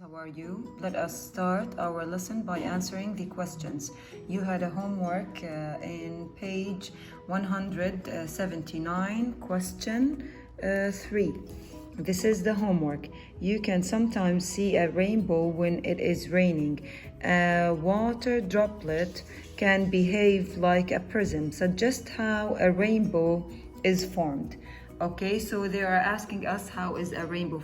How are you? Let us start our lesson by answering the questions. You had a homework in page 179, question 3. This is the homework. You can sometimes see a rainbow when it is raining. A water droplet can behave like a prism. Suggest how a rainbow is formed. Okay, so they are asking us how is a rainbow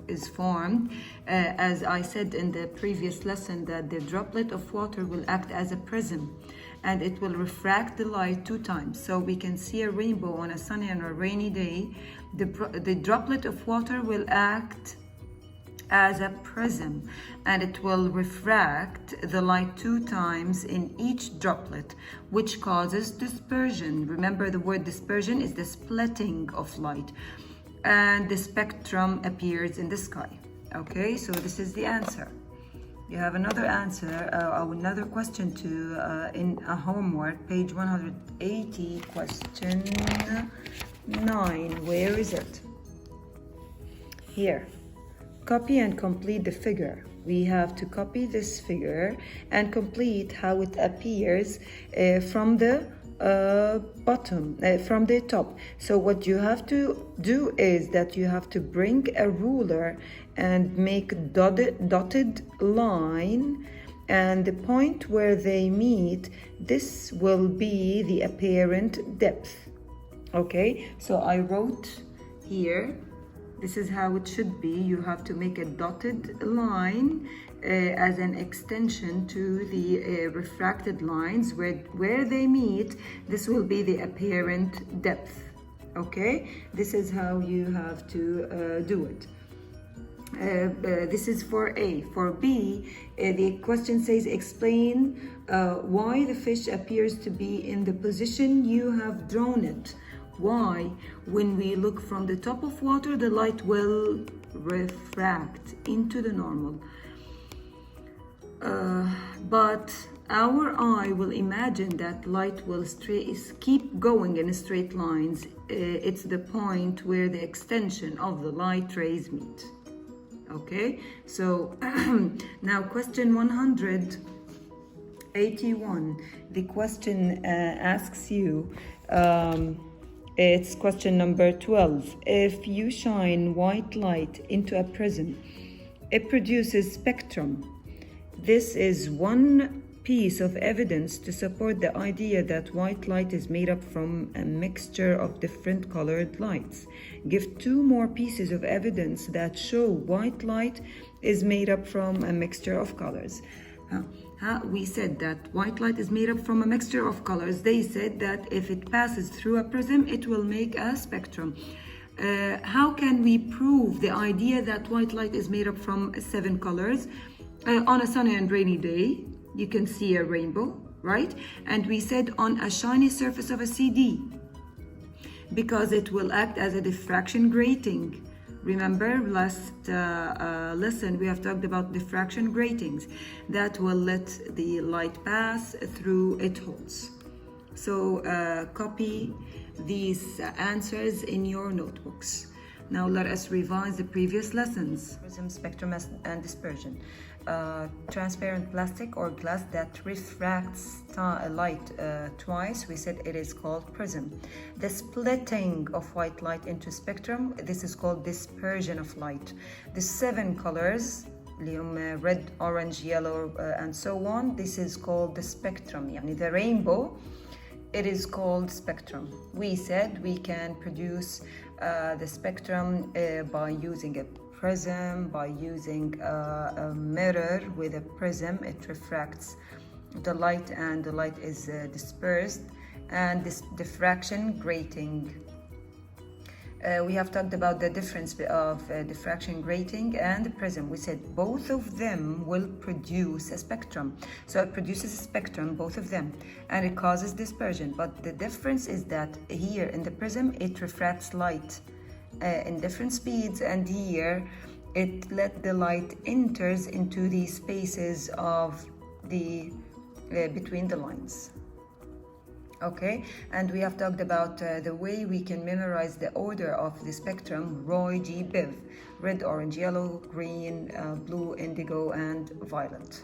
is formed. As I said in the previous lesson, that the droplet of water will act as a prism and it will refract the light 2 times. So we can see a rainbow on a sunny and a rainy day. The droplet of water will act as a prism and it will refract the light 2 times in each droplet, which causes dispersion. Remember, the word dispersion is the splitting of light, and the spectrum appears in the sky. Okay, so this is the answer. You have another answer, another question to in a homework, page 180, question 9. Where is it? Here. Copy and complete the figure. We have to copy this figure and complete how it appears from the bottom, from the top. So what you have to do is that you have to bring a ruler and make dotted line, and the point where they meet, this will be the apparent depth. Okay, so I wrote here. This is how it should be. You have to make a dotted line as an extension to the refracted lines. Where they meet, this will be the apparent depth. Okay, this is how you have to do it. This is for A. For B, the question says explain why the fish appears to be in the position you have drawn it. Why, when we look from the top of water, the light will refract into the normal. But our eye will imagine that light will keep going in straight lines. It's the point where the extension of the light rays meet. Okay, so now question 181. The question asks you, it's question number 12. If you shine white light into a prism, it produces spectrum. This is one piece of evidence to support the idea that white light is made up from a mixture of different colored lights. Give 2 more pieces of evidence that show white light is made up from a mixture of colors. We said that white light is made up from a mixture of colors. They said that if it passes through a prism, it will make a spectrum. How can we prove the idea that white light is made up from 7 colors? On a sunny and rainy day, you can see a rainbow, right? And we said on a shiny surface of a CD, because it will act as a diffraction grating. Remember, last lesson we have talked about diffraction gratings that will let the light pass through its holes. So copy these answers in your notebooks. Now let us revise the previous lessons. Prism, spectrum, and dispersion. Transparent plastic or glass that refracts light twice, we said it is called prism. The splitting of white light into spectrum, this is called dispersion of light. The 7 colors, red, orange, yellow, and so on, this is called the spectrum. Yani the rainbow, it is called spectrum. We said we can produce the spectrum by using a prism, by using a mirror with a prism. It refracts the light and the light is dispersed, and this diffraction grating. We have talked about the difference of diffraction grating and the prism. We said both of them will produce a spectrum. So it produces a spectrum, both of them, and it causes dispersion. But the difference is that here in the prism, it refracts light in different speeds, and here it let the light enters into the spaces of the between the lines. Okay, and we have talked about the way we can memorize the order of the spectrum: Roy G. Biv, red, orange, yellow, green, blue, indigo, and violet.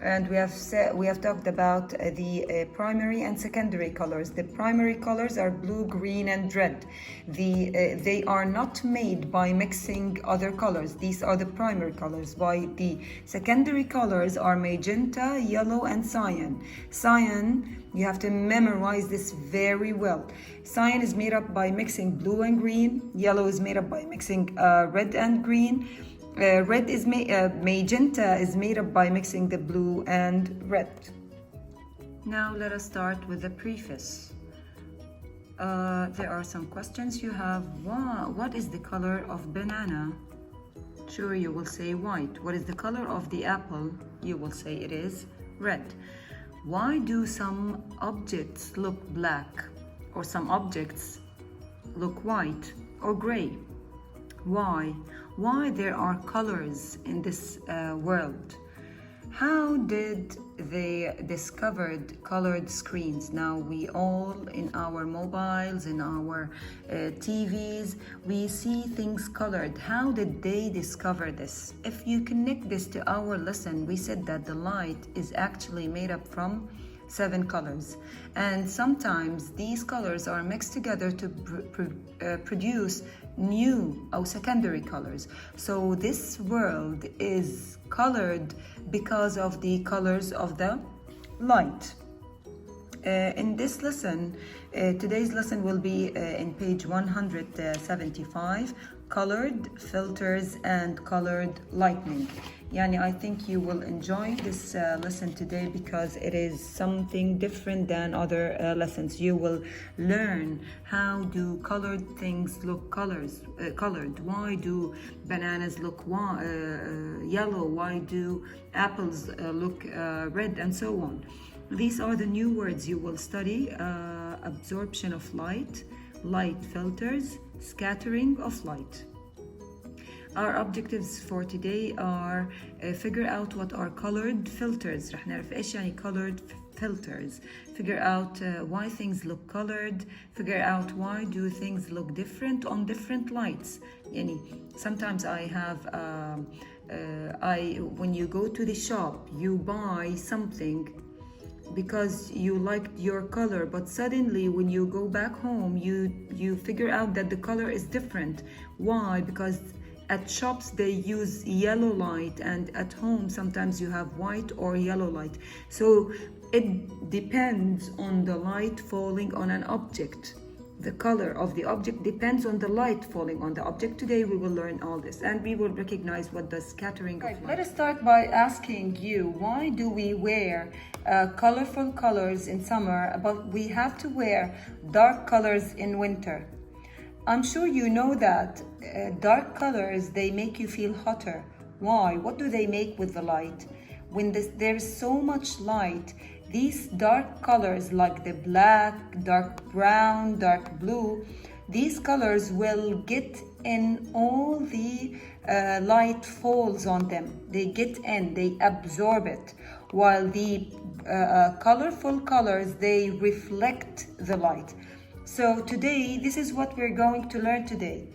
And we have talked about the primary and secondary colors. The primary colors are blue, green, and red. They are not made by mixing other colors. These are the primary colors. While the secondary colors are magenta, yellow, and cyan. Cyan, you have to memorize this very well. Cyan is made up by mixing blue and green. Yellow is made up by mixing red and green. Red is magenta is made up by mixing the blue and red. Now let us start with the preface. There are some questions you have. What is the color of banana? Sure, you will say white. What is the color of the apple? You will say it is red. Why do some objects look black, or some objects look white or gray? Why there are colors in this world? How did they discovered colored screens? Now we all in our mobiles, in our TVs, we see things colored. How did they discover this? If you connect this to our lesson, we said that the light is actually made up from 7 colors, and sometimes these colors are mixed together to produce new or secondary colors. So this world is colored because of the colors of the light. In this lesson, today's lesson will be in page 175, colored filters and colored lightning. Yani, I think you will enjoy this lesson today because it is something different than other lessons. You will learn how do colored things look colored. Why do bananas look yellow? Why do apples look red, and so on. These are the new words you will study: absorption of light, light filters, scattering of light. Our objectives for today are figure out what are colored filters. رح نعرف إيش يعني colored filters. Figure out why things look colored. Figure out why do things look different on different lights. يعني sometimes I have when you go to the shop, you buy something because you liked your color, but suddenly when you go back home, you figure out that the color is different. Why? Because at shops they use yellow light, and at home sometimes you have white or yellow light. So it depends on the light falling on an object. The color of the object depends on the light falling on the object. Today we will learn all this, and we will recognize what the scattering of light. Let us start by asking you, why do we wear colorful colors in summer, but we have to wear dark colors in winter? I'm sure you know that dark colors, they make you feel hotter. Why? What do they make with the light? When there's so much light, these dark colors like the black, dark brown, dark blue, these colors will get in all the light falls on them. They get in, they absorb it. While the colorful colors, they reflect the light. So today, this is what we're going to learn today.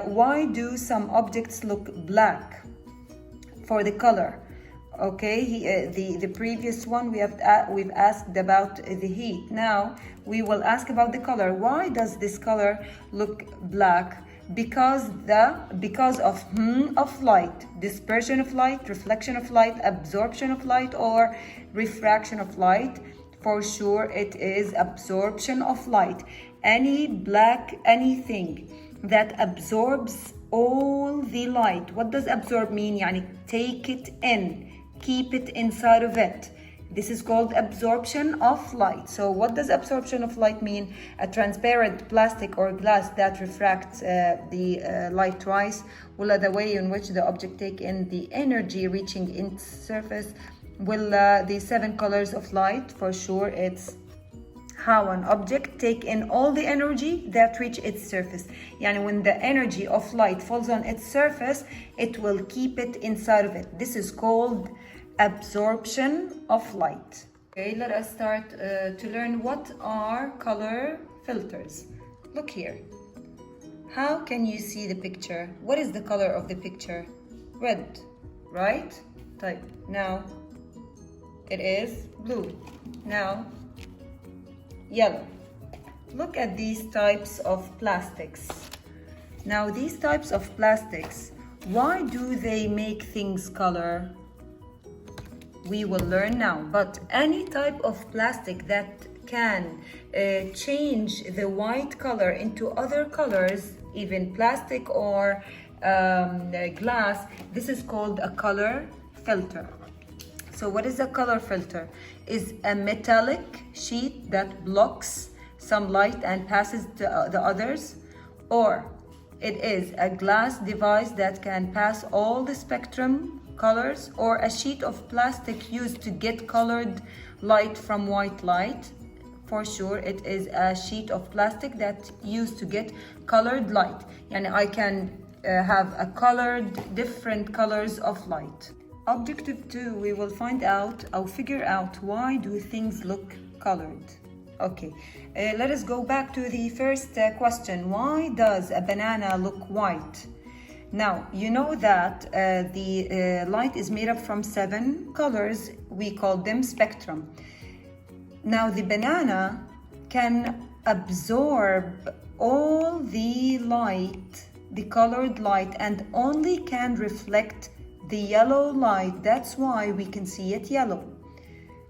Why do some objects look black? For the color. Okay, the previous one we've asked about the heat. Now we will ask about the color. Why does this color look black? Because of light, dispersion of light, reflection of light, absorption of light, or refraction of light. For sure, it is absorption of light. Anything that absorbs all the light. What does absorb mean? Yani take it in, keep it inside of it. This is called absorption of light. So what does absorption of light mean? A transparent plastic or glass that refracts the light twice, will the way in which the object take in the energy reaching its surface. Will the 7 colors of light, for sure, it's how an object take in all the energy that reach its surface. Yani when the energy of light falls on its surface, it will keep it inside of it. This is called absorption of light. Okay, let us start to learn what are color filters. Look here. How can you see the picture? What is the color of the picture? Red, right? Type. Now it is blue. Now yellow. Look at these types of plastics. Now these types of plastics, why do they make things color? We will learn now, but any type of plastic that can change the white color into other colors, even plastic or glass, this is called a color filter. So what is a color filter? Is a metallic sheet that blocks some light and passes to the others, or it is a glass device that can pass all the spectrum colors, or a sheet of plastic used to get colored light from white light. For sure it is a sheet of plastic that used to get colored light. And I can have a colored different colors of light. Objective 2, we will find out or figure out why do things look colored. Okay, let us go back to the first question. Why does a banana look white? Now, you know that the light is made up from 7 colors. We call them spectrum. Now, the banana can absorb all the light, the colored light, and only can reflect the yellow light. That's why we can see it yellow.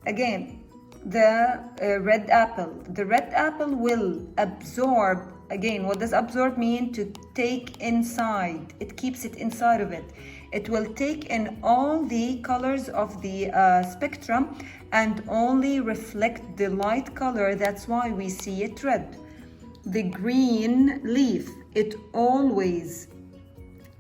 Again, the red apple. The red apple will absorb. Again, what does absorb mean? To take inside. It keeps it inside of it. It will take in all the colors of the spectrum and only reflect the light color. That's why we see it red. The green leaf, it always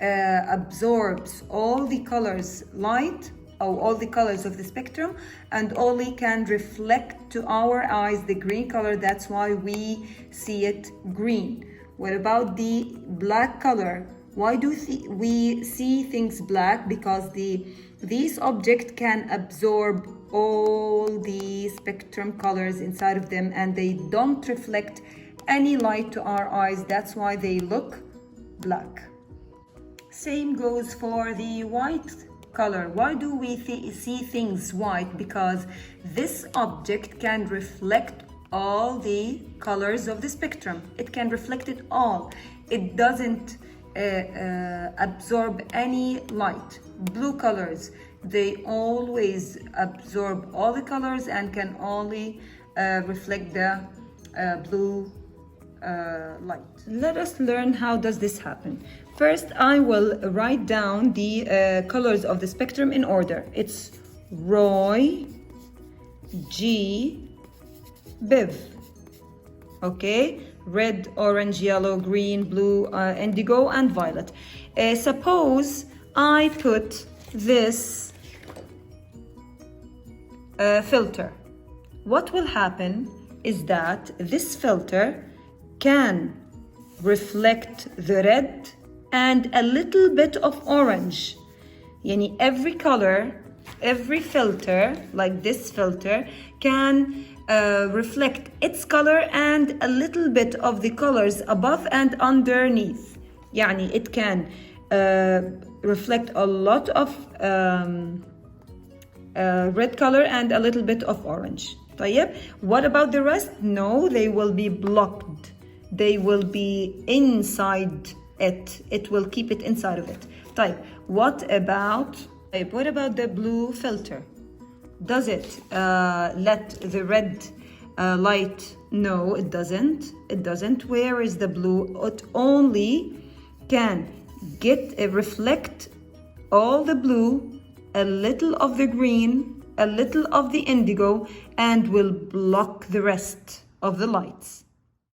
absorbs all the colors light, or all the colors of the spectrum, and only can reflect to our eyes the green color. That's why we see it green. What about the black color? Why do we see things black? Because these objects can absorb all the spectrum colors inside of them, and they don't reflect any light to our eyes. That's why they look black. Same goes for the white color. Why do we see things white? Because this object can reflect all the colors of the spectrum. It can reflect it all. It doesn't absorb any light. Blue colors, they always absorb all the colors and can only reflect the blue light. Let us learn how does this happen. First, I will write down the colors of the spectrum in order. It's Roy, G, Biv. Okay, red, orange, yellow, green, blue, indigo, and violet. Suppose I put this filter. What will happen is that this filter can reflect the red and a little bit of orange. Yani every color, every filter, like this filter, can reflect its color and a little bit of the colors above and underneath. Yani it can reflect a lot of red color and a little bit of orange. طيب. What about the rest? No, they will be blocked. They will be inside it. It will keep it inside of it. طيب. What about the blue filter? Does it let the red light? No, it doesn't. It doesn't. Where is the blue? It only can reflect all the blue, a little of the green, a little of the indigo, and will block the rest of the lights.